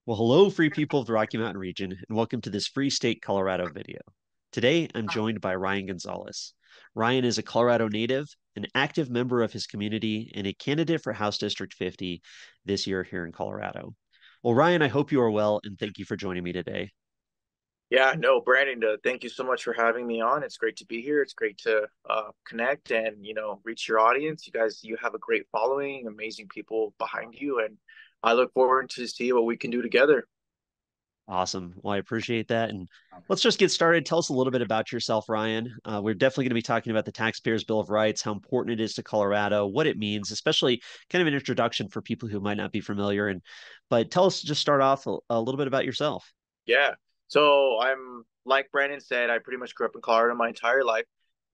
Well, hello, free people of the Rocky Mountain region, and welcome to this Free State Colorado video. Today, I'm joined by Ryan Gonzalez. Ryan is a Colorado native, an active member of his community, and a candidate for House District 50 this year here in Colorado. Well, Ryan, I hope you are well, and thank you for joining me today. Yeah, no, Brandon, thank you so much for having me on. It's great to be here. It's great to connect and, reach your audience. You have a great following, amazing people behind you, and I look forward to see what we can do together. Awesome. Well, I appreciate that. And let's just get started. Tell us a little bit about yourself, Ryan. We're definitely going to be talking about the Taxpayers Bill of Rights, how important it is to Colorado, what it means, especially kind of an introduction for people who might not be familiar. But tell us, just start off a little bit about yourself. Yeah. So I'm like Brandon said, I pretty much grew up in Colorado my entire life.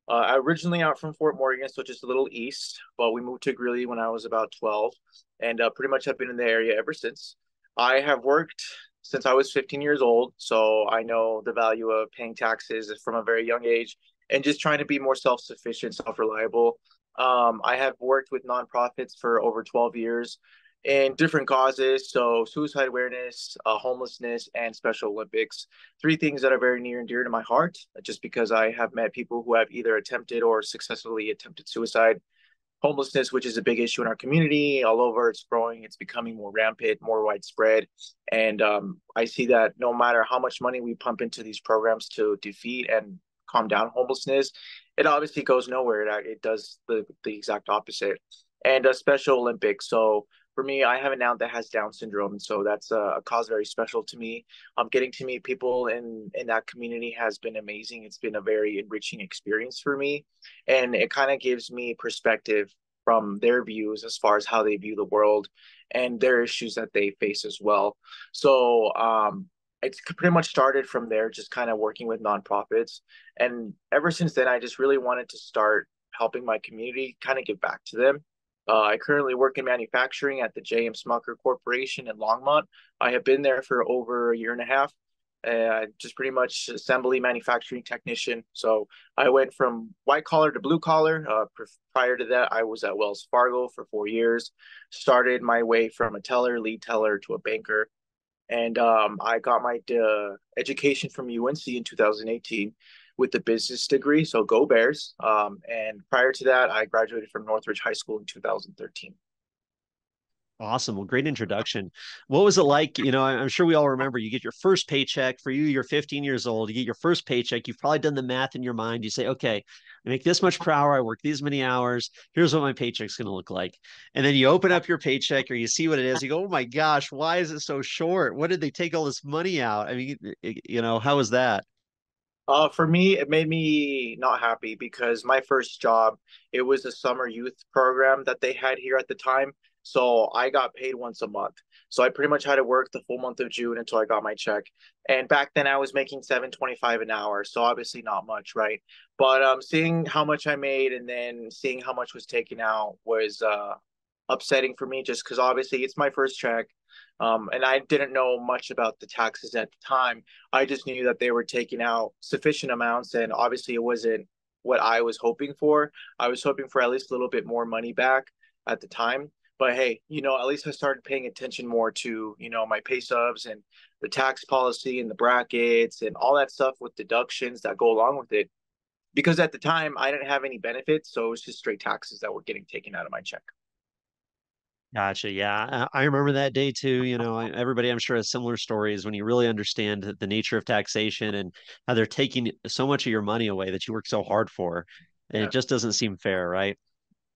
I originally out from Fort Morgan, so just a little east, but we moved to Greeley when I was about 12, and pretty much have been in the area ever since. I have worked since I was 15 years old, so I know the value of paying taxes from a very young age and just trying to be more self-sufficient, self-reliable. I have worked with nonprofits for over 12 years in different causes, so suicide awareness, homelessness, and Special Olympics. Three things that are very near and dear to my heart, just because I have met people who have either attempted or successfully attempted suicide. Homelessness, which is a big issue in our community, all over, it's growing, it's becoming more rampant, more widespread. And I see that no matter how much money we pump into these programs to defeat and calm down homelessness, it obviously goes nowhere. It does the exact opposite. And a Special Olympics. So for me, I have an aunt that has Down syndrome, and so that's a cause very special to me. Getting to meet people in that community has been amazing. It's been a very enriching experience for me, and it kind of gives me perspective from their views as far as how they view the world and their issues that they face as well. So it's pretty much started from there, just kind of working with nonprofits, and ever since then, I just really wanted to start helping my community, kind of give back to them. I currently work in manufacturing at the J.M. Smucker Corporation in Longmont. I have been there for over a year and a half. Just pretty much assembly manufacturing technician. So I went from white collar to blue collar. Prior to that, I was at Wells Fargo for 4 years. Started my way from a teller, lead teller to a banker. And I got my education from UNC in 2018 with the business degree. So go Bears. And prior to that, I graduated from Northridge High School in 2013. Awesome. Well, great introduction. What was it like? I'm sure we all remember you get your first paycheck. For you, you're 15 years old. You get your first paycheck. You've probably done the math in your mind. You say, okay, I make this much per hour. I work these many hours. Here's what my paycheck's going to look like. And then you open up your paycheck or you see what it is. You go, oh my gosh, why is it so short? What did they take all this money out? I mean, how was that? For me, it made me not happy because my first job, it was a summer youth program that they had here at the time. So I got paid once a month. So I pretty much had to work the full month of June until I got my check. And back then I was making 7.25 an hour. So obviously not much, right? But seeing how much I made and then seeing how much was taken out was upsetting for me just because obviously it's my first check. And I didn't know much about the taxes at the time. I just knew that they were taking out sufficient amounts, and obviously it wasn't what I was hoping for. I was hoping for at least a little bit more money back at the time. But hey, at least I started paying attention more to, my pay stubs and the tax policy and the brackets and all that stuff with deductions that go along with it. Because at the time, I didn't have any benefits. So it was just straight taxes that were getting taken out of my check. Gotcha. Yeah, I remember that day too. Everybody I'm sure has similar stories when you really understand the nature of taxation and how they're taking so much of your money away that you work so hard for. And it Yeah. just doesn't seem fair, right?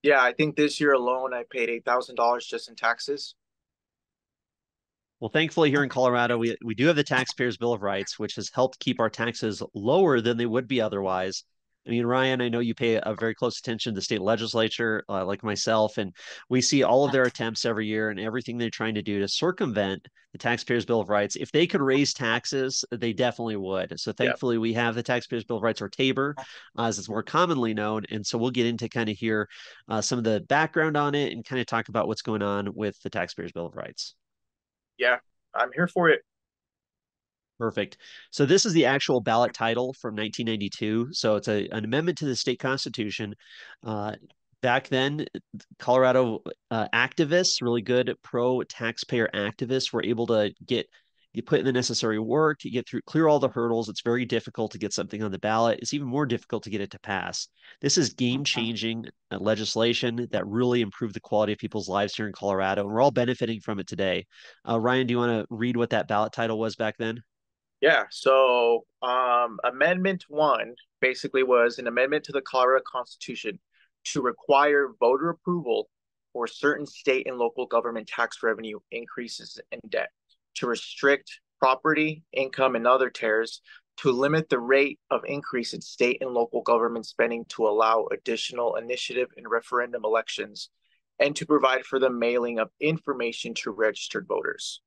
Yeah, I think this year alone I paid $8,000 just in taxes. Well, thankfully here in Colorado, we do have the Taxpayers Bill of Rights, which has helped keep our taxes lower than they would be otherwise. I mean, Ryan, I know you pay a very close attention to the state legislature, like myself, and we see all of their attempts every year and everything they're trying to do to circumvent the Taxpayers Bill of Rights. If they could raise taxes, they definitely would. So Yeah. thankfully, we have the Taxpayers Bill of Rights, or TABOR, as it's more commonly known. And so we'll get into kind of here some of the background on it and kind of talk about what's going on with the Taxpayers Bill of Rights. Yeah, I'm here for it. Perfect. So this is the actual ballot title from 1992. So it's an amendment to the state constitution. Uh, Back then, Colorado activists, really good pro taxpayer activists, were able to get You put in the necessary work, you get through, clear all the hurdles. It's very difficult to get something on the ballot. It's even more difficult to get it to pass. This is game changing legislation that really improved the quality of people's lives here in Colorado, and we're all benefiting from it today. Ryan, do you want to read what that ballot title was back then? Yeah. So, Amendment 1 basically was an amendment to the Colorado Constitution to require voter approval for certain state and local government tax revenue increases and debt, to restrict property, income, and other taxes, to limit the rate of increase in state and local government spending to allow additional initiative and referendum elections, and to provide for the mailing of information to registered voters.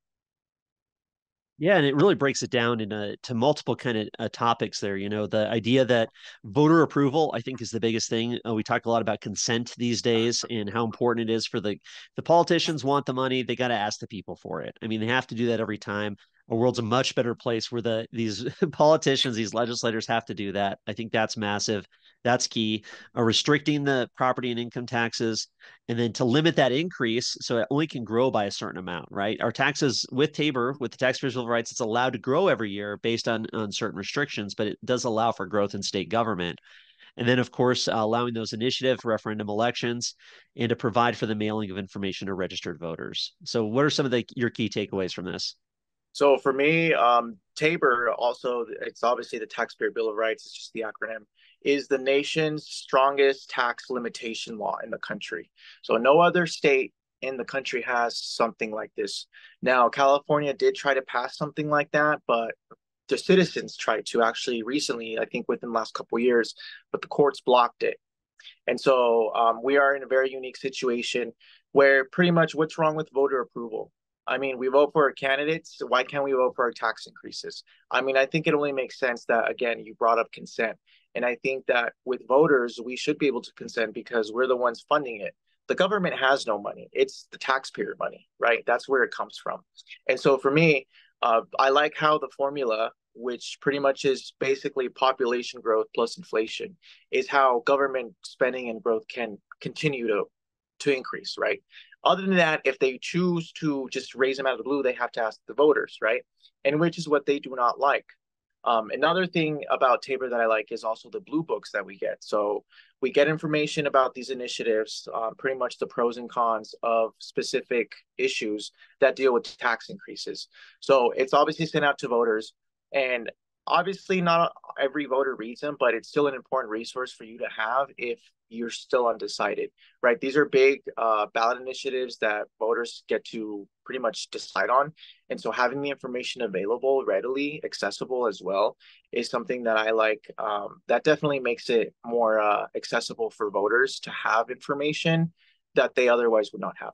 Yeah, and it really breaks it down into to multiple kind of topics there. You know, the idea that voter approval, I think, is the biggest thing. We talk a lot about consent these days and how important it is for the politicians want the money, they got to ask the people for it. I mean, they have to do that every time. Our world's a much better place where these politicians, these legislators have to do that. I think that's massive. That's key. Restricting the property and income taxes, and then to limit that increase so it only can grow by a certain amount, right? Our taxes with TABOR, with the Taxpayers Bill of Rights, it's allowed to grow every year based on certain restrictions, but it does allow for growth in state government. And then, of course, allowing those initiative referendum elections and to provide for the mailing of information to registered voters. So what are some of your key takeaways from this? So for me, TABOR also, it's obviously the Taxpayer Bill of Rights, it's just the acronym, is the nation's strongest tax limitation law in the country. So no other state in the country has something like this. Now, California did try to pass something like that, but the citizens tried to actually recently, I think within the last couple of years, but the courts blocked it. And so we are in a very unique situation where pretty much what's wrong with voter approval? I mean, we vote for our candidates. Why can't we vote for our tax increases? I mean, I think it only makes sense that, again, you brought up consent. And I think that with voters, we should be able to consent because we're the ones funding it. The government has no money. It's the taxpayer money, right? That's where it comes from. And so for me, I like how the formula, which pretty much is basically population growth plus inflation, is how government spending and growth can continue to increase, right? Other than that, if they choose to just raise them out of the blue, they have to ask the voters, right? And which is what they do not like. Another thing about TABOR that I like is also the blue books that we get. So we get information about these initiatives, pretty much the pros and cons of specific issues that deal with tax increases. So it's obviously sent out to voters, and obviously not every voter reads them, but it's still an important resource for you to have if you're still undecided, right? These are big ballot initiatives that voters get to pretty much decide on. And so having the information available, readily accessible as well, is something that I like. That definitely makes it more accessible for voters to have information that they otherwise would not have.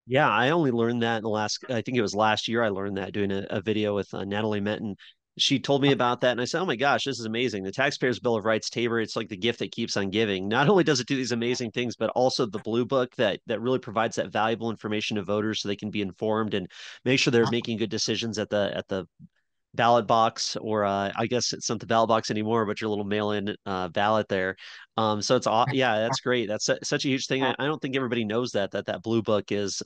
Yeah, I only learned that in the last, I think it was last year I learned that doing a video with Natalie Menton. She told me about that, and I said, "Oh my gosh, this is amazing! The Taxpayers Bill of Rights, TABOR, it's like the gift that keeps on giving. Not only does it do these amazing things, but also the Blue Book that really provides that valuable information to voters so they can be informed and make sure they're making good decisions at the ballot box, or I guess it's not the ballot box anymore, but your little mail-in ballot there. So yeah, that's great. That's such a huge thing. I don't think everybody knows that blue book is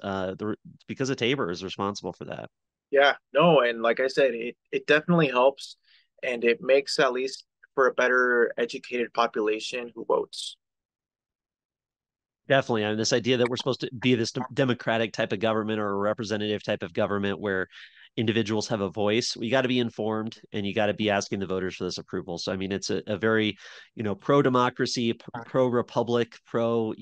because of TABOR is responsible for that. Yeah, no, and like I said, it definitely helps, and it makes at least for a better educated population who votes. Definitely. I mean, this idea that we're supposed to be this democratic type of government or a representative type of government where individuals have a voice. You got to be informed and you got to be asking the voters for this approval. So, I mean, it's a very, pro democracy, pro republic, pro,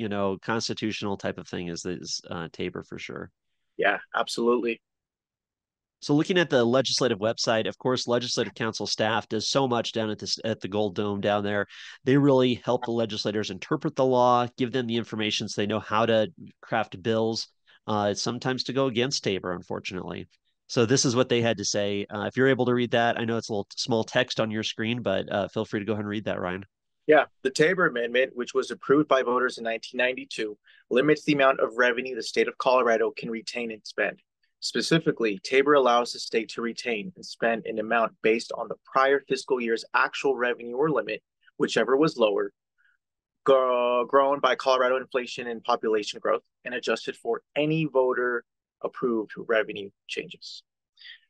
constitutional type of thing is this TABOR for sure. Yeah, absolutely. So looking at the legislative website, of course, legislative council staff does so much down at the Gold Dome down there. They really help the legislators interpret the law, give them the information so they know how to craft bills. Sometimes to go against TABOR, unfortunately. So this is what they had to say. If you're able to read that, I know it's a little small text on your screen, but feel free to go ahead and read that, Ryan. Yeah, the TABOR Amendment, which was approved by voters in 1992, limits the amount of revenue the state of Colorado can retain and spend. Specifically, TABOR allows the state to retain and spend an amount based on the prior fiscal year's actual revenue or limit, whichever was lower, grown by Colorado inflation and population growth, and adjusted for any voter approved revenue changes.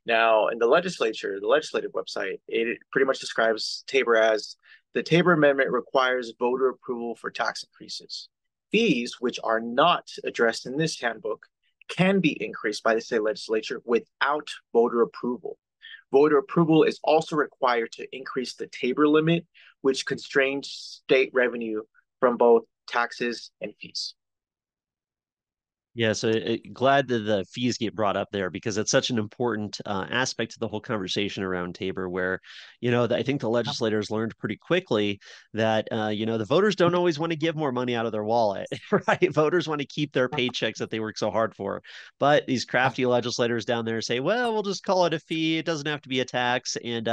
Now, in the legislature, the legislative website, it pretty much describes TABOR as the TABOR amendment requires voter approval for tax increases. Fees, which are not addressed in this handbook, can be increased by the state legislature without voter approval. Voter approval is also required to increase the TABOR limit, which constrains state revenue from both taxes and fees. Yeah, so glad that the fees get brought up there because it's such an important aspect of the whole conversation around Tabor, where, I think the legislators learned pretty quickly that, the voters don't always want to give more money out of their wallet, right? Voters want to keep their paychecks that they work so hard for. But these crafty legislators down there say, well, we'll just call it a fee. It doesn't have to be a tax. And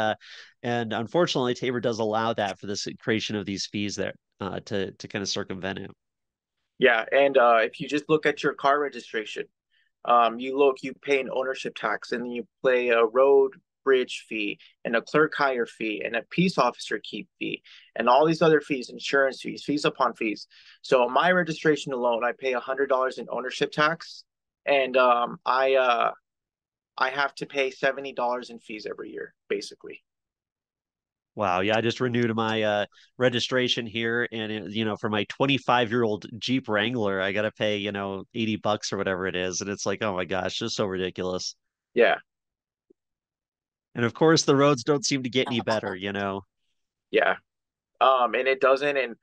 unfortunately, Tabor does allow that for this creation of these fees there to kind of circumvent it. Yeah, and if you just look at your car registration, you pay an ownership tax, and then you pay a road bridge fee, and a clerk hire fee, and a peace officer keep fee, and all these other fees, insurance fees, fees upon fees. So my registration alone, I pay $100 in ownership tax, and I have to pay $70 in fees every year, basically. Wow, yeah, I just renewed my registration here, and for my 25-year-old Jeep Wrangler, I gotta pay, $80 or whatever it is, and it's like, oh my gosh, just so ridiculous. Yeah, And of course, the roads don't seem to get any better. yeah. And it doesn't, and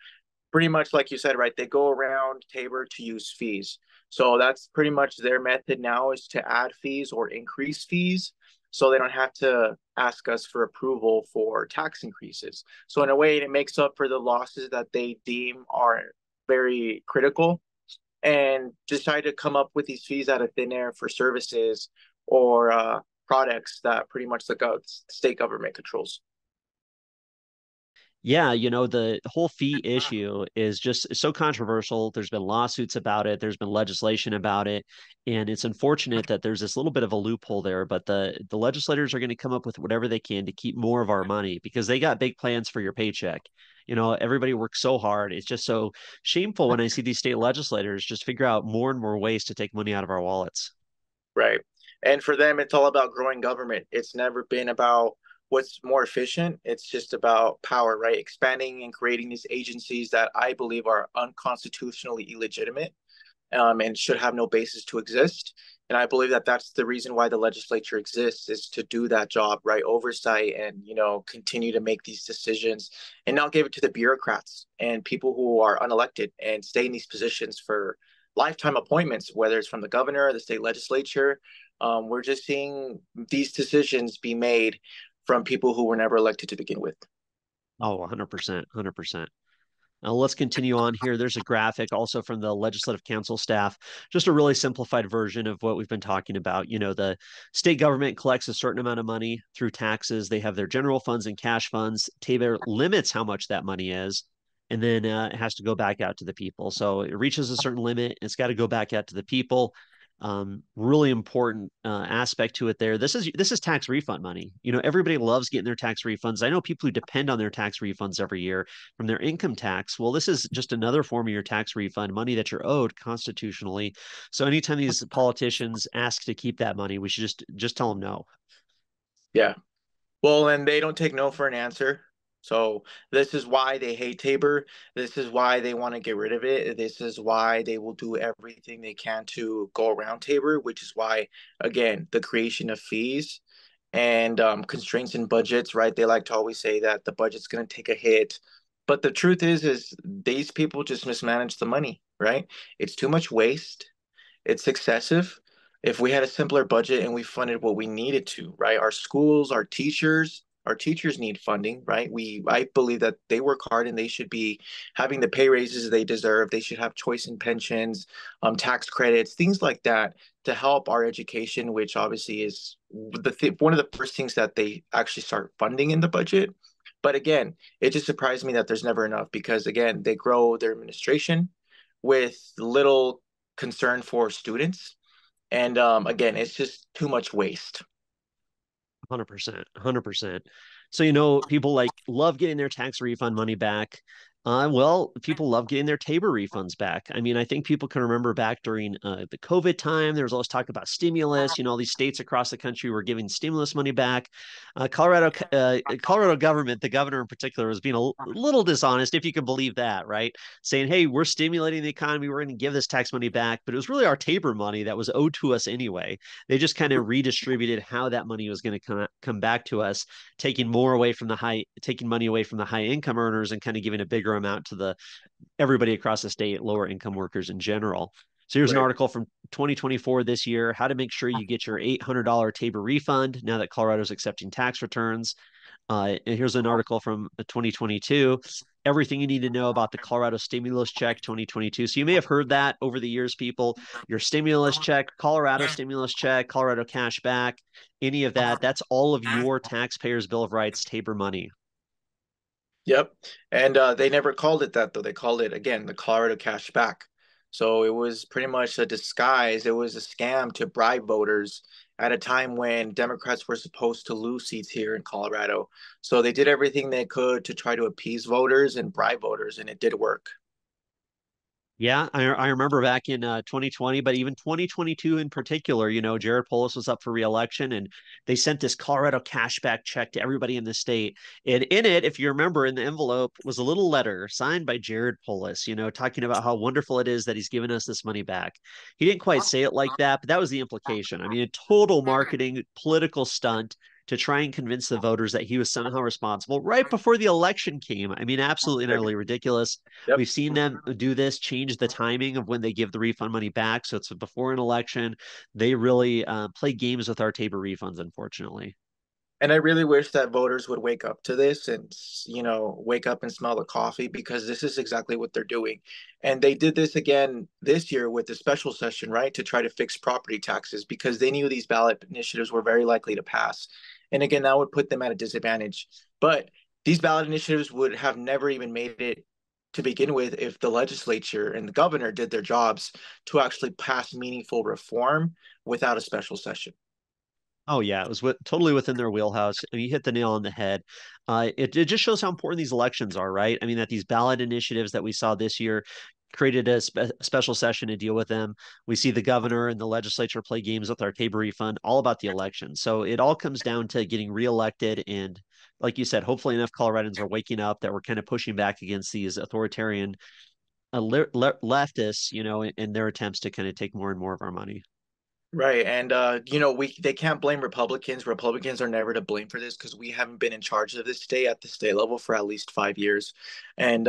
pretty much like you said, right? They go around Tabor to use fees. So that's pretty much their method now is to add fees or increase fees so they don't have to ask us for approval for tax increases. So in a way, it makes up for the losses that they deem are very critical and decide to come up with these fees out of thin air for services or products that pretty much the state government controls. Yeah, the whole fee issue is just so controversial. There's been lawsuits about it, there's been legislation about it, and it's unfortunate that there's this little bit of a loophole there, but the legislators are going to come up with whatever they can to keep more of our money because they got big plans for your paycheck. Everybody works so hard. It's just so shameful when I see these state legislators just figure out more and more ways to take money out of our wallets. Right. And for them, it's all about growing government. It's never been about what's more efficient. It's just about power, right? Expanding and creating these agencies that I believe are unconstitutionally illegitimate and should have no basis to exist. And I believe that that's the reason why the legislature exists is to do that job, right? Oversight and, continue to make these decisions and not give it to the bureaucrats and people who are unelected and stay in these positions for lifetime appointments, whether it's from the governor or the state legislature. We're just seeing these decisions be made from people who were never elected to begin with. Oh, 100%, 100%. Now let's continue on here. There's a graphic also from the Legislative Council staff, just a really simplified version of what we've been talking about. The state government collects a certain amount of money through taxes. They have their general funds and cash funds. TABOR limits how much that money is, and then it has to go back out to the people. So it reaches a certain limit. It's got to go back out to the people. Really important aspect to it there. This is tax refund money. Everybody loves getting their tax refunds. I know people who depend on their tax refunds every year from their income tax. Well, this is just another form of your tax refund, money that you're owed constitutionally. So anytime these politicians ask to keep that money, we should just tell them no. Yeah. Well, and they don't take no for an answer. So this is why they hate Tabor. This is why they want to get rid of it. This is why they will do everything they can to go around Tabor, which is why, again, the creation of fees and constraints in budgets, right? They like to always say that the budget's going to take a hit. But the truth is these people just mismanage the money, right? It's too much waste. It's excessive. If we had a simpler budget and we funded what we needed to, right? Our schools, our teachers need funding, right? I believe that they work hard and they should be having the pay raises they deserve. They should have choice in pensions, tax credits, things like that to help our education, which obviously is one of the first things that they actually start funding in the budget. But again, it just surprised me that there's never enough because again, they grow their administration with little concern for students. And again, it's just too much waste. 100%, 100%. So, people like love getting their tax refund money back. Well, people love getting their TABOR refunds back. I mean, I think people can remember back during the COVID time, there was always talk about stimulus. You know, all these states across the country were giving stimulus money back. Colorado government, the governor in particular, was being a little dishonest, if you can believe that, right? Saying, "Hey, we're stimulating the economy. We're going to give this tax money back," but it was really our TABOR money that was owed to us anyway. They just kind of redistributed how that money was going to come back to us, taking money away from the high income earners and kind of giving a bigger amount to the everybody across the state, lower income workers in general. So here's an Right. article from 2024 this year, how to make sure you get your $800 TABOR refund now that Colorado's accepting tax returns. And here's an article from 2022. Everything you need to know about the Colorado stimulus check 2022. So you may have heard that over the years, people. Your stimulus check, Colorado stimulus check, Colorado cash back, any of that. That's all of your taxpayers' Bill of Rights TABOR money. Yep. And they never called it that though. They called it again the Colorado cash back. So it was pretty much a disguise. It was a scam to bribe voters at a time when Democrats were supposed to lose seats here in Colorado. So they did everything they could to try to appease voters and bribe voters, and it did work. Yeah, I remember back in 2020, but even 2022 in particular, you know, Jared Polis was up for reelection and they sent this Colorado cashback check to everybody in the state. And in it, if you remember, in the envelope was a little letter signed by Jared Polis, you know, talking about how wonderful it is that he's given us this money back. He didn't quite say it like that, but that was the implication. I mean, a total marketing political stunt to try and convince the voters that he was somehow responsible right before the election came. I mean, absolutely and utterly ridiculous. Yep. We've seen them do this, change the timing of when they give the refund money back. So it's before an election. They really play games with our TABOR refunds, unfortunately. And I really wish that voters would wake up to this and, wake up and smell the coffee because this is exactly what they're doing. And they did this again this year with the special session, right, to try to fix property taxes because they knew these ballot initiatives were very likely to pass. And again, that would put them at a disadvantage. But these ballot initiatives would have never even made it to begin with if the legislature and the governor did their jobs to actually pass meaningful reform without a special session. Oh yeah, it was totally within their wheelhouse. I mean, you hit the nail on the head. It just shows how important these elections are, right? I mean, that these ballot initiatives that we saw this year created a special session to deal with them. We see the governor and the legislature play games with our TABOR refund, all about the election. So it all comes down to getting reelected. And like you said, hopefully enough Coloradans are waking up that we're kind of pushing back against these authoritarian leftists, you know, in their attempts to kind of take more and more of our money. Right. And we they can't blame Republicans. Republicans are never to blame for this because we haven't been in charge of this state at the state level for at least 5 years. And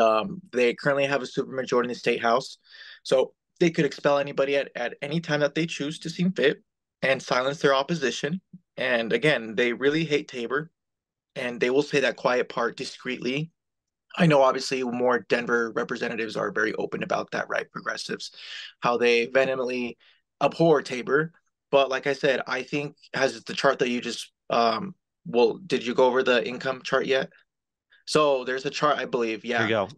they currently have a supermajority in the state house. So they could expel anybody at any time that they choose to seem fit and silence their opposition. And again, they really hate Tabor and they will say that quiet part discreetly. I know obviously more Denver representatives are very open about that, right? Progressives, how they vehemently abhor Tabor. But like I said, I think as the chart that you just well, did you go over the income chart yet? So there's a chart, I believe, Here you yeah, go.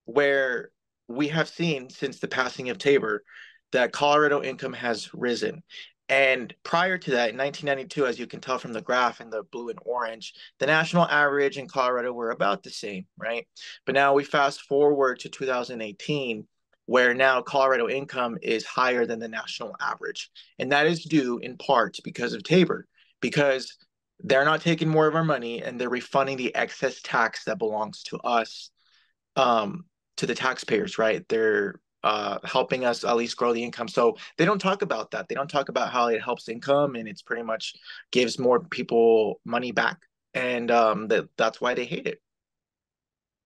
where we have seen since the passing of Tabor that Colorado income has risen. And prior to that, in 1992, as you can tell from the graph in the blue and orange, the national average in Colorado were about the same, right? But now we fast forward to 2018, where now Colorado income is higher than the national average. And that is due in part because of Tabor, because they're not taking more of our money and they're refunding the excess tax that belongs to us, um, to the taxpayers, right? They're helping us at least grow the income. So they don't talk about that. They don't talk about how it helps income and it's pretty much gives more people money back. And that's why they hate it.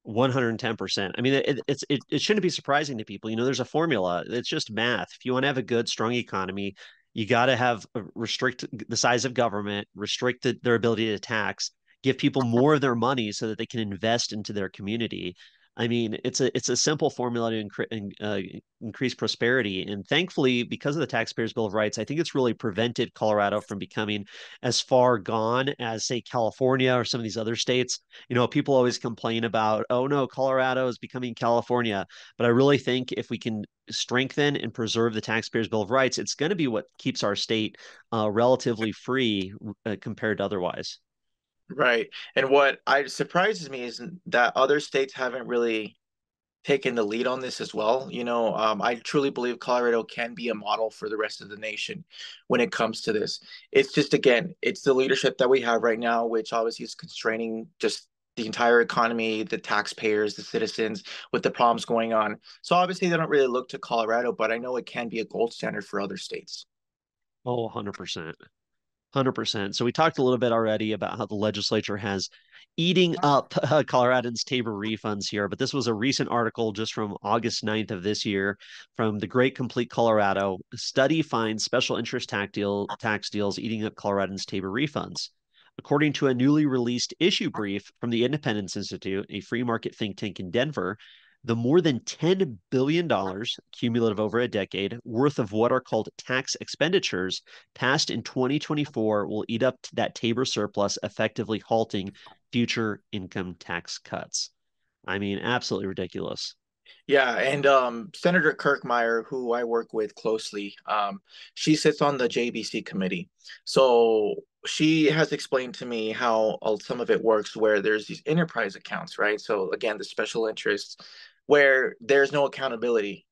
110%. I mean, it shouldn't be surprising to people. You know, there's a formula. It's just math. If you want to have a good, strong economy, you got to have restrict the size of government, restrict their ability to tax, give people more of their money so that they can invest into their community. I mean, it's a simple formula to increase prosperity, and thankfully, because of the Taxpayers' Bill of Rights, I think it's really prevented Colorado from becoming as far gone as, say, California or some of these other states. You know, people always complain about, oh no, Colorado is becoming California. But I really think if we can strengthen and preserve the Taxpayers' Bill of Rights, it's going to be what keeps our state relatively free compared to otherwise. Right. And what I surprises me is that other states haven't really taken the lead on this as well. I truly believe Colorado can be a model for the rest of the nation when it comes to this. It's just, again, it's the leadership that we have right now, which obviously is constraining just the entire economy, the taxpayers, the citizens, with the problems going on. So obviously they don't really look to Colorado, but I know it can be a gold standard for other states. Oh, 100%. 100%. So we talked a little bit already about how the legislature has eating up Coloradans' TABOR refunds here, but this was a recent article just from August 9th of this year from the Great Complete Colorado. Study finds special interest tax deals eating up Coloradans' TABOR refunds. According to a newly released issue brief from the Independence Institute, a free market think tank in Denver, the more than $10 billion cumulative over a decade worth of what are called tax expenditures passed in 2024 will eat up that TABOR surplus, effectively halting future income tax cuts. I mean, absolutely ridiculous. Yeah, and Senator Kirkmeyer, who I work with closely, she sits on the JBC committee. So she has explained to me how some of it works, where there's these enterprise accounts, right? So again, the special interests, where there's no accountability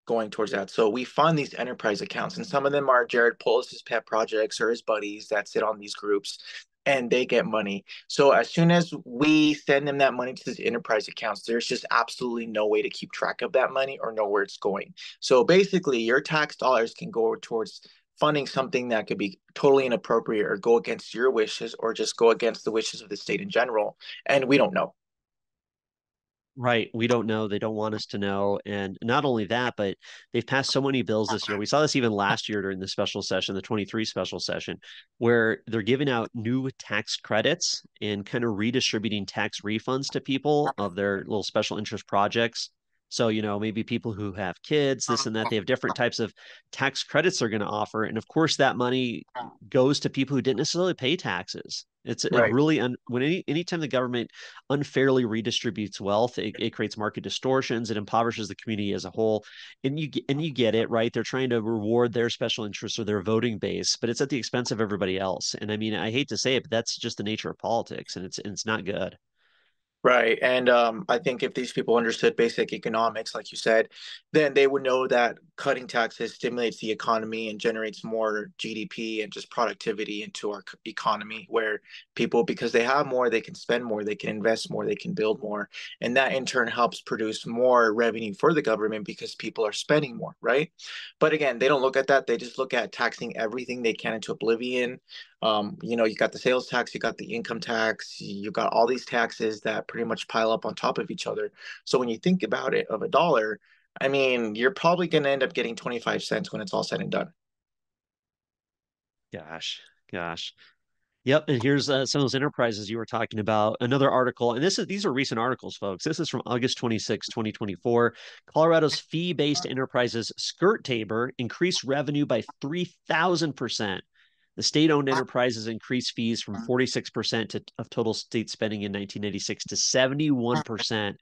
going towards that. So we fund these enterprise accounts, and some of them are Jared Polis's pet projects or his buddies that sit on these groups, and they get money. So as soon as we send them that money to these enterprise accounts, there's just absolutely no way to keep track of that money or know where it's going. So basically, your tax dollars can go towards funding something that could be totally inappropriate or go against your wishes or just go against the wishes of the state in general. And we don't know. Right. We don't know. They don't want us to know. And not only that, but they've passed so many bills this year. We saw this even last year during the special session, the 23 special session, where they're giving out new tax credits and kind of redistributing tax refunds to people of their little special interest projects. So, maybe people who have kids, this and that, they have different types of tax credits they're going to offer. And of course, that money goes to people who didn't necessarily pay taxes. It Right. really, when anytime the government unfairly redistributes wealth. It creates market distortions. It impoverishes the community as a whole. And you get it, right? They're trying to reward their special interests or their voting base, but it's at the expense of everybody else. And I mean, I hate to say it, but that's just the nature of politics, and it's not good. Right. And I think if these people understood basic economics, like you said, then they would know that cutting taxes stimulates the economy and generates more GDP and just productivity into our economy, where people, because they have more, they can spend more, they can invest more, they can build more. And that in turn helps produce more revenue for the government because people are spending more, right? But again, they don't look at that. They just look at taxing everything they can into oblivion. You got the sales tax, you got the income tax, you got all these taxes that pretty much pile up on top of each other. So when you think about it, of a dollar, I mean, you're probably going to end up getting 25 cents when it's all said and done. Gosh, gosh. Yep, and here's some of those enterprises you were talking about. Another article, and these are recent articles, folks. This is from August 26, 2024. Colorado's fee-based enterprises skirt tabor increased revenue by 3,000%. The state-owned enterprises increased fees from 46% of total state spending in 1996 to 71%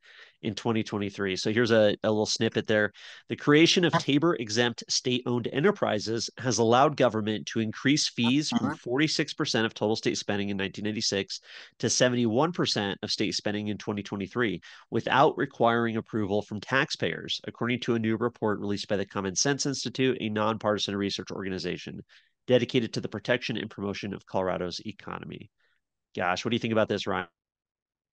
in 2023. So here's a little snippet there. The creation of TABOR exempt state-owned enterprises has allowed government to increase fees from 46% of total state spending in 1996 to 71% of state spending in 2023 without requiring approval from taxpayers, according to a new report released by the Common Sense Institute, a nonpartisan research organization dedicated to the protection and promotion of Colorado's economy. Gosh, what do you think about this, Ryan?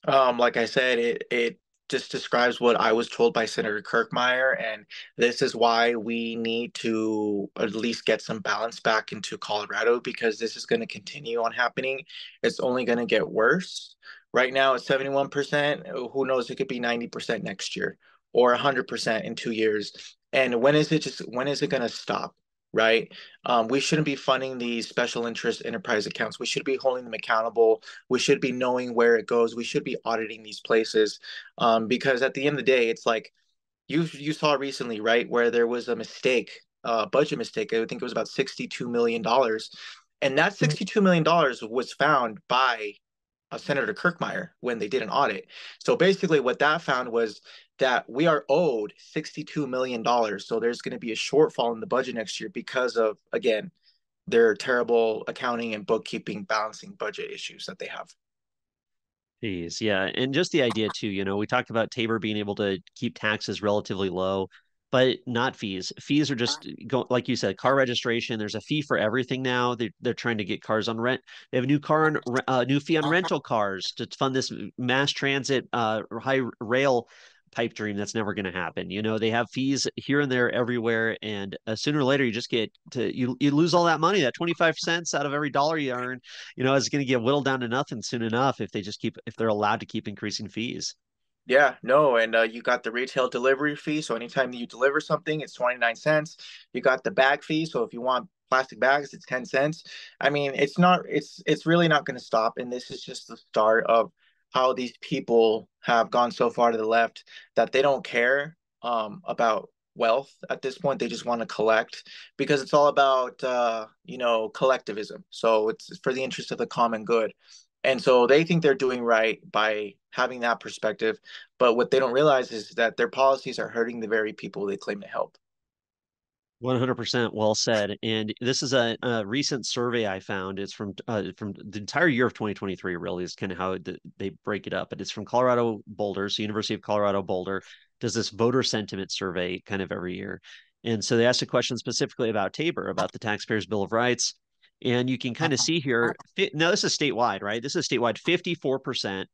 Like I said, it just describes what I was told by Senator Kirkmeyer, and this is why we need to at least get some balance back into Colorado because this is going to continue on happening. It's only going to get worse. Right now, it's 71%. Who knows? It could be 90% next year or 100% in 2 years. And when is it going to stop? Right? We shouldn't be funding these special interest enterprise accounts. We should be holding them accountable. We should be knowing where it goes. We should be auditing these places, because at the end of the day, it's like you saw recently, right, where there was a mistake, budget mistake. I think it was about $62 million, and that $62 million was found by Senator Kirkmeyer when they did an audit. So basically, what that found was that we are owed $62 million. So there's going to be a shortfall in the budget next year because of, again, their terrible accounting and bookkeeping balancing budget issues that they have. Fees, yeah. And just the idea too, we talked about Tabor being able to keep taxes relatively low, but not fees. Fees are just like you said, car registration. There's a fee for everything now. They're trying to get cars on rent. They have a new new fee on rental cars to fund this mass transit, high rail pipe dream that's never going to happen. They have fees here and there everywhere, and sooner or later you lose all that money. That 25 cents out of every dollar you earn is going to get whittled down to nothing soon enough if they're allowed to keep increasing fees. Yeah, no, and you got the retail delivery fee. So anytime you deliver something, it's 29 cents. You got the bag fee. So if you want plastic bags, it's 10 cents. I mean, it's really not going to stop. And this is just the start of how these people have gone so far to the left that they don't care about wealth at this point. They just want to collect because it's all about collectivism. So it's for the interest of the common good. And so they think they're doing right by having that perspective. But what they don't realize is that their policies are hurting the very people they claim to help. 100% well said. And this is a recent survey I found. It's from the entire year of 2023, really, is kind of how they break it up. But it's from Colorado Boulder. So University of Colorado Boulder does this voter sentiment survey kind of every year. And so they asked a question specifically about Tabor, about the Taxpayers Bill of Rights. And you can kind of see here, now this is statewide, right? This is statewide. 54%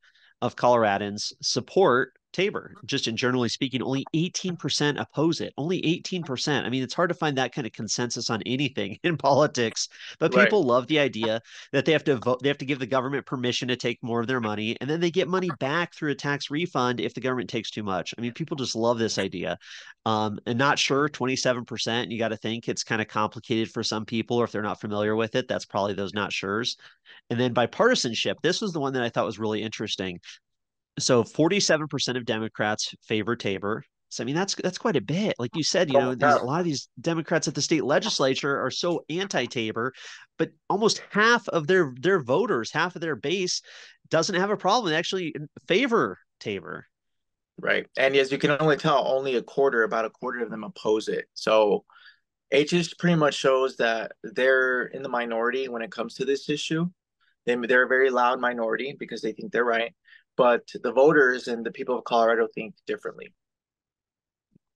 of Coloradans support Tabor. Just in generally speaking, only 18% oppose it. Only 18%. I mean, it's hard to find that kind of consensus on anything in politics, but Right. people love the idea that they have to vote, they have to give the government permission to take more of their money, and then they get money back through a tax refund if the government takes too much. I mean, people just love this idea. And not sure, 27%, you got to think it's kind of complicated for some people, or if they're not familiar with it, that's probably those not sures. And then bipartisanship, this was the one that I thought was really interesting. So 47% of Democrats favor Tabor. So I mean that's quite a bit. Like you said, Oh, these yeah. a lot of these Democrats at the state legislature are so anti-Tabor, but almost half of their voters, half of their base doesn't have a problem. They actually favor Tabor. Right. And as you can only tell, only about a quarter of them oppose it. So it just pretty much shows that they're in the minority when it comes to this issue. They're a very loud minority because they think they're right. But the voters and the people of Colorado think differently.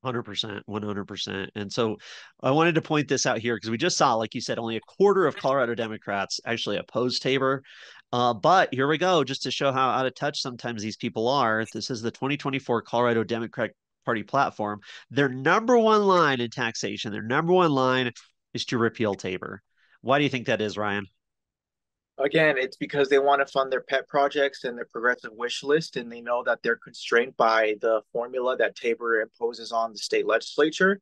100%, 100%. And so I wanted to point this out here because we just saw, like you said, only a quarter of Colorado Democrats actually oppose Tabor. But here we go, just to show how out of touch sometimes these people are. This is the 2024 Colorado Democratic Party platform. Their number one line in taxation, their number one line is to repeal Tabor. Why do you think that is, Ryan? Again, it's because they want to fund their pet projects and their progressive wish list, and they know that they're constrained by the formula that Tabor imposes on the state legislature.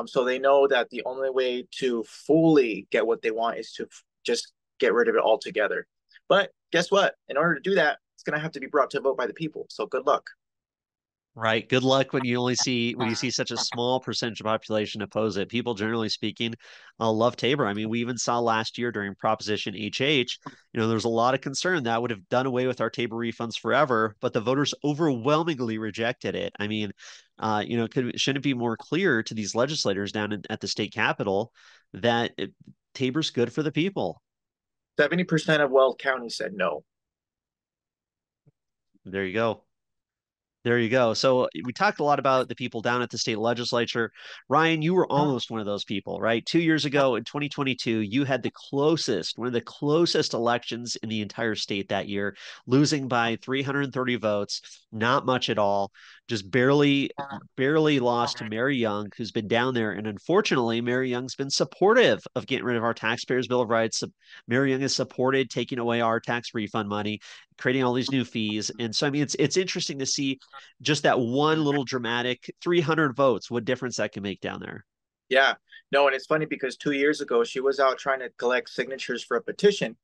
So they know that the only way to fully get what they want is to just get rid of it altogether. But guess what? In order to do that, it's going to have to be brought to a vote by the people. So good luck. Right. Good luck when you see such a small percentage of population oppose it. People, generally speaking, love Tabor. I mean, we even saw last year during Proposition HH, there was a lot of concern that would have done away with our Tabor refunds forever, but the voters overwhelmingly rejected it. I mean, shouldn't it be more clear to these legislators at the state capitol that Tabor's good for the people? 70% of Weld County said no. There you go. There you go. So we talked a lot about the people down at the state legislature. Ryan, you were almost one of those people, right? 2 years ago in 2022, you had one of the closest elections in the entire state that year, losing by 330 votes, not much at all, just barely lost to Mary Young, who's been down there. And unfortunately, Mary Young's been supportive of getting rid of our Taxpayers Bill of Rights. Mary Young has supported taking away our tax refund money, creating all these new fees. And so, I mean, it's interesting to see just that one little dramatic 300 votes, what difference that can make down there. Yeah. No, and it's funny because 2 years ago, she was out trying to collect signatures for a petition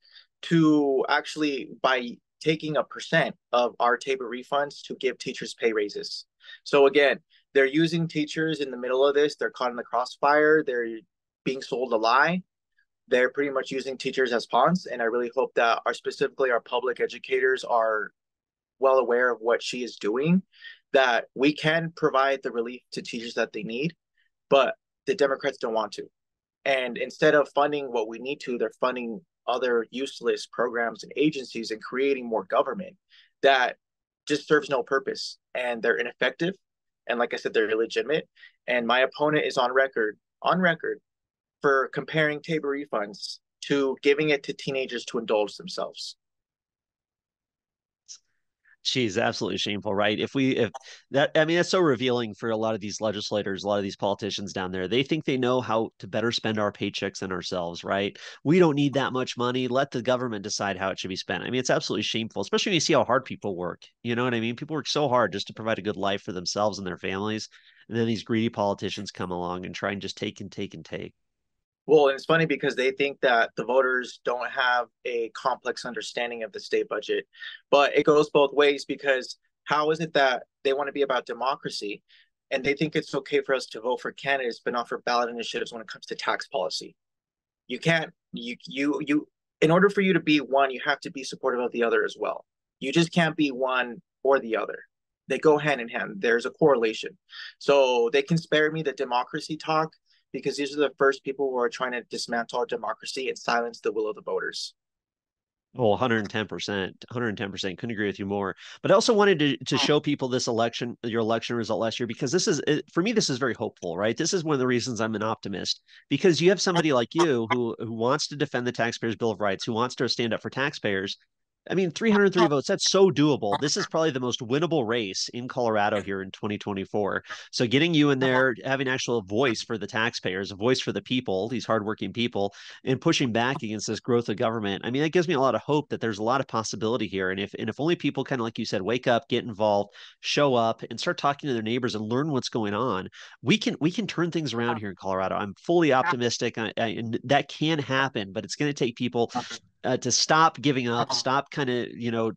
to actually, by taking a percent of our Tabor refunds to give teachers pay raises. So again, they're using teachers in the middle of this. They're caught in the crossfire. They're being sold a lie. They're pretty much using teachers as pawns. And I really hope that specifically our public educators are well aware of what she is doing, that we can provide the relief to teachers that they need, but the Democrats don't want to. And instead of funding what we need to, they're funding other useless programs and agencies and creating more government. that just serves no purpose and they're ineffective. And like I said, they're illegitimate. And my opponent is on record for comparing TABOR refunds to giving it to teenagers to indulge themselves. She's absolutely shameful, right? If that, I mean, that's so revealing for a lot of these legislators, a lot of these politicians down there. They think they know how to better spend our paychecks than ourselves, right? We don't need that much money. Let the government decide how it should be spent. I mean, it's absolutely shameful, especially when you see how hard people work. You know what I mean? People work so hard just to provide a good life for themselves and their families. And then these greedy politicians come along and try and just take and take and take. Well, and it's funny because they think that the voters don't have a complex understanding of the state budget, but it goes both ways because how is it that they want to be about democracy and they think it's okay for us to vote for candidates but not for ballot initiatives when it comes to tax policy? You can't you in order for you to be one, you have to be supportive of the other as well. You just can't be one or the other. They go hand in hand. There's a correlation. So they can spare me the democracy talk because these are the first people who are trying to dismantle our democracy and silence the will of the voters. Oh, 110%, 110%. Couldn't agree with you more. But I also wanted to show people this election, your election result last year, because for me, this is very hopeful, right? This is one of the reasons I'm an optimist, because you have somebody like you who wants to defend the taxpayers' Bill of Rights, who wants to stand up for taxpayers. I mean, 330 votes, that's so doable. This is probably the most winnable race in Colorado here in 2024. So getting you in there, having actual voice for the taxpayers, a voice for the people, these hardworking people, and pushing back against this growth of government. I mean, that gives me a lot of hope that there's a lot of possibility here. And if only people kind of like you said, wake up, get involved, show up, and start talking to their neighbors and learn what's going on, we can turn things around here in Colorado. I'm fully optimistic, and that can happen, but it's going to take people to stop giving up, stop kind of,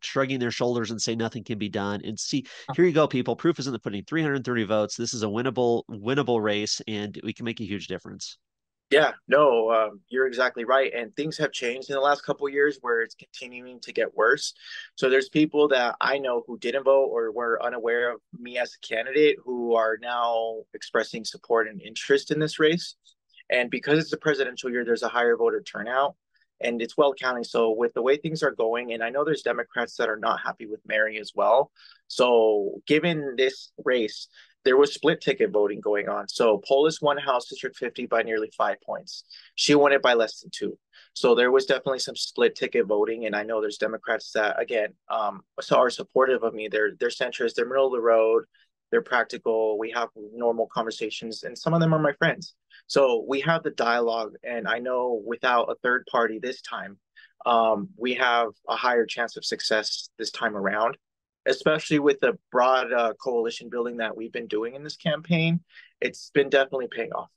shrugging their shoulders and say nothing can be done. And see, here you go, people. Proof is in the pudding. 330 votes. This is a winnable race, and we can make a huge difference. Yeah, no, you're exactly right. And things have changed in the last couple of years where it's continuing to get worse. So there's people that I know who didn't vote or were unaware of me as a candidate who are now expressing support and interest in this race. And because it's a presidential year, there's a higher voter turnout and it's Weld County. So with the way things are going, and I know there's Democrats that are not happy with Mary as well. So given this race, there was split ticket voting going on. So Polis won House District 50 by nearly 5 points. She won it by less than two. So there was definitely some split ticket voting, and I know there's Democrats that again are supportive of me. They're centrist, they're middle of the road, they're practical. We have normal conversations, and some of them are my friends. So we have the dialogue, and I know without a third party this time, we have a higher chance of success this time around, especially with the broad coalition building that we've been doing in this campaign. It's been definitely paying off.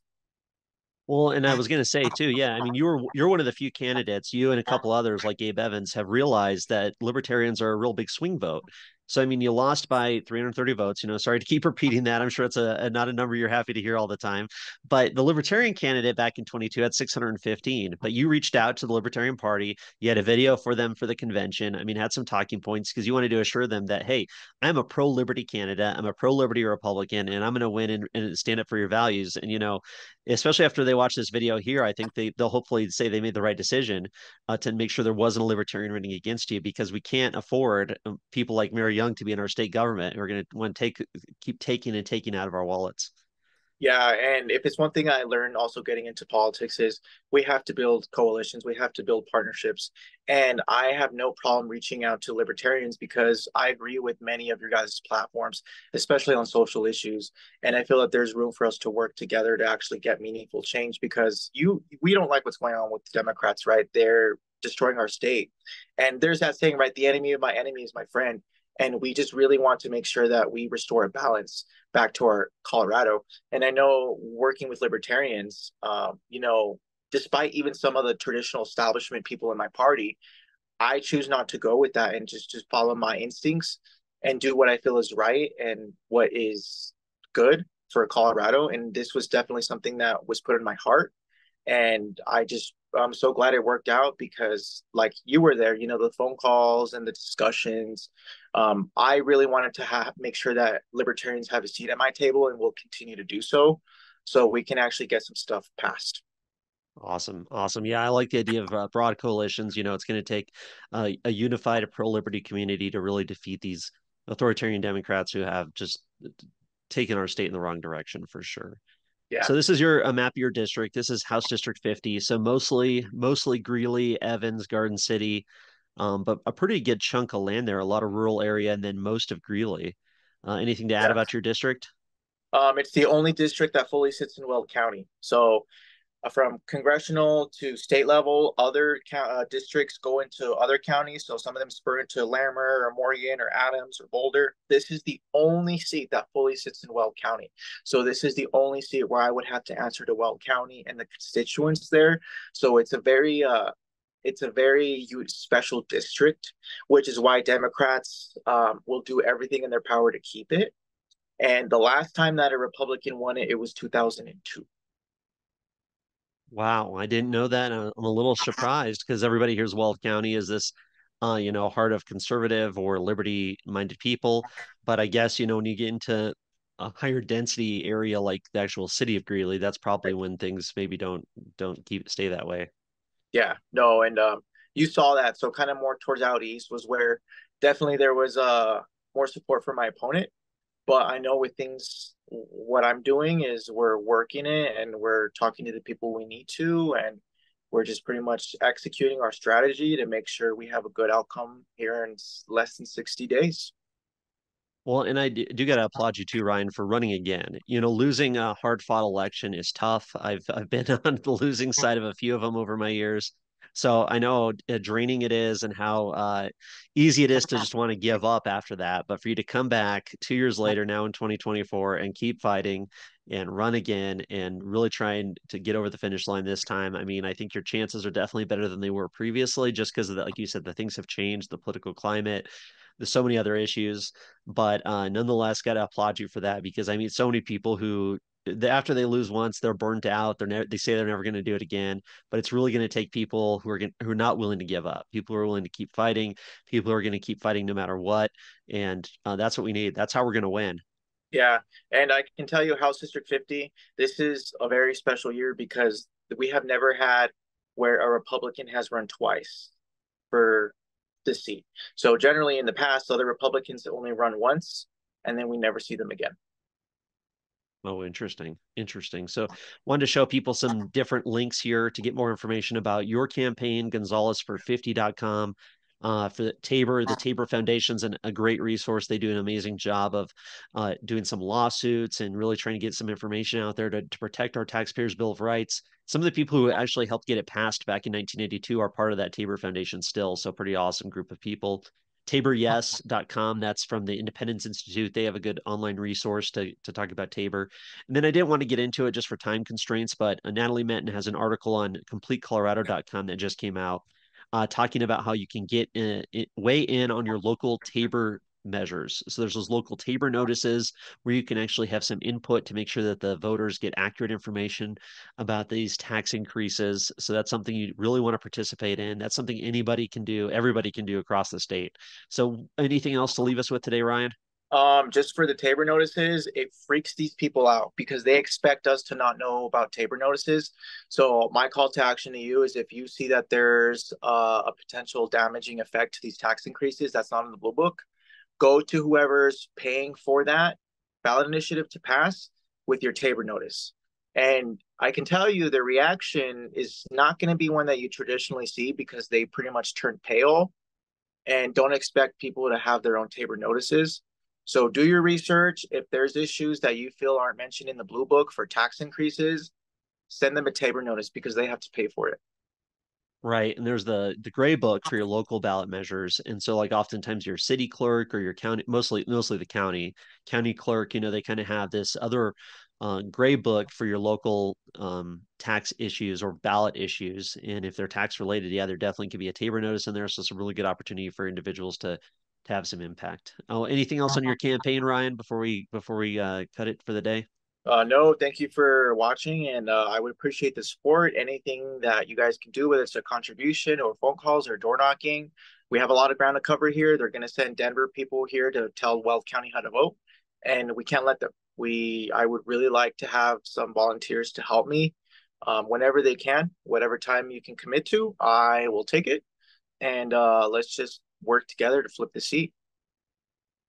Well, and I was going to say too, yeah. I mean, you're one of the few candidates. You and a couple others, like Gabe Evans, have realized that libertarians are a real big swing vote. So, I mean, you lost by 330 votes. Sorry to keep repeating that. I'm sure it's not a number you're happy to hear all the time. But the Libertarian candidate back in 22 had 615. But you reached out to the Libertarian Party. You had a video for them for the convention. I mean, had some talking points because you wanted to assure them that, hey, I'm a pro-liberty candidate. I'm a pro-liberty Republican, and I'm going to win and stand up for your values. And especially after they watch this video here, I think they'll hopefully say they made the right decision to make sure there wasn't a libertarian running against you, because we can't afford people like Mary Young to be in our state government who are going to want to keep taking and taking out of our wallets. Yeah, and if it's one thing I learned also getting into politics is we have to build coalitions, we have to build partnerships. And I have no problem reaching out to libertarians because I agree with many of your guys' platforms, especially on social issues. And I feel that there's room for us to work together to actually get meaningful change because we don't like what's going on with the Democrats, right? They're destroying our state. And there's that saying, right? The enemy of my enemy is my friend. And we just really want to make sure that we restore a balance back to our Colorado. And I know working with libertarians, despite even some of the traditional establishment people in my party, I choose not to go with that and just follow my instincts and do what I feel is right and what is good for Colorado. And this was definitely something that was put in my heart. And I'm so glad it worked out because like you were there, the phone calls and the discussions. I really wanted to make sure that libertarians have a seat at my table and will continue to do so we can actually get some stuff passed. Awesome. Awesome. Yeah, I like the idea of broad coalitions. It's going to take a unified pro-liberty community to really defeat these authoritarian Democrats who have just taken our state in the wrong direction for sure. Yeah. So this is a map of your district. This is House District 50. So mostly Greeley, Evans, Garden City, but a pretty good chunk of land there, a lot of rural area, and then most of Greeley. Anything to add Yeah. about your district? It's the only district that fully sits in Weld County. So from congressional to state level, other districts go into other counties. So some of them spur into Larimer or Morgan or Adams or Boulder. This is the only seat that fully sits in Weld County. So this is the only seat where I would have to answer to Weld County and the constituents there. So it's a very special district, which is why Democrats will do everything in their power to keep it. And the last time that a Republican won it, it was 2002. Wow, I didn't know that. I'm a little surprised because everybody hears Weld County as this, heart of conservative or liberty-minded people. But I guess, when you get into a higher density area like the actual city of Greeley, that's probably when things maybe don't stay that way. Yeah, no, and you saw that. So kind of more towards out east was where definitely there was more support for my opponent. But I know with things, what I'm doing is we're working it and we're talking to the people we need to, and we're just pretty much executing our strategy to make sure we have a good outcome here in less than 60 days. Well, and I do got to applaud you too, Ryan, for running again. Losing a hard-fought election is tough. I've been on the losing side of a few of them over my years, so I know draining it is and how easy it is to just want to give up after that. But for you to come back 2 years later, now in 2024, and keep fighting and run again and really trying to get over the finish line this time, I mean, I think your chances are definitely better than they were previously, just because of that, like you said, the things have changed, the political climate. There's so many other issues, but nonetheless, got to applaud you for that because I mean, so many people who after they lose once, they're burnt out. They say they're never going to do it again. But it's really going to take people who are not willing to give up. People who are willing to keep fighting. People who are going to keep fighting no matter what. And that's what we need. That's how we're going to win. Yeah, and I can tell you, House District 50, this is a very special year because we have never had where a Republican has run twice for this seat. So generally in the past, other Republicans only run once, and then we never see them again. Oh, interesting. Interesting. So, wanted to show people some different links here to get more information about your campaign, Gonzalez for 50.com. For the Tabor Foundation's a great resource. They do an amazing job of doing some lawsuits and really trying to get some information out there to protect our taxpayers' Bill of Rights. Some of the people who actually helped get it passed back in 1982 are part of that Tabor Foundation still. So, pretty awesome group of people. TaborYes.com. That's from the Independence Institute. They have a good online resource to talk about Tabor. And then I didn't want to get into it just for time constraints, but Natalie Menton has an article on CompleteColorado.com that just came out talking about how you can weigh in on your local Tabor measures. So there's those local Tabor notices where you can actually have some input to make sure that the voters get accurate information about these tax increases. So that's something you really want to participate in. That's something anybody can do, everybody can do across the state. So anything else to leave us with today, Ryan? Just for the Tabor notices, it freaks these people out because they expect us to not know about Tabor notices. So my call to action to you is if you see that there's a potential damaging effect to these tax increases that's not in the blue book, go to whoever's paying for that ballot initiative to pass with your Tabor notice. And I can tell you the reaction is not going to be one that you traditionally see because they pretty much turn pale and don't expect people to have their own Tabor notices. So do your research. If there's issues that you feel aren't mentioned in the blue book for tax increases, send them a Tabor notice because they have to pay for it. Right. And there's the gray book for your local ballot measures. And so like oftentimes your city clerk or your county, mostly the county clerk, they kind of have this other gray book for your local tax issues or ballot issues. And if they're tax related, yeah, there definitely could be a Tabor notice in there. So it's a really good opportunity for individuals to have some impact. Oh, anything else on your campaign, Ryan, before we cut it for the day? No, thank you for watching, and I would appreciate the support. Anything that you guys can do, whether it's a contribution or phone calls or door knocking, we have a lot of ground to cover here. They're going to send Denver people here to tell Weld County how to vote, and we can't let them. I would really like to have some volunteers to help me. Whenever they can, whatever time you can commit to, I will take it. And let's just work together to flip the seat.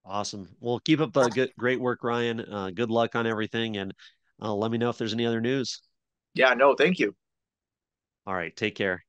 Awesome. Well, keep up the great work, Ryan. Good luck on everything, and let me know if there's any other news. Yeah, no, thank you. All right, take care.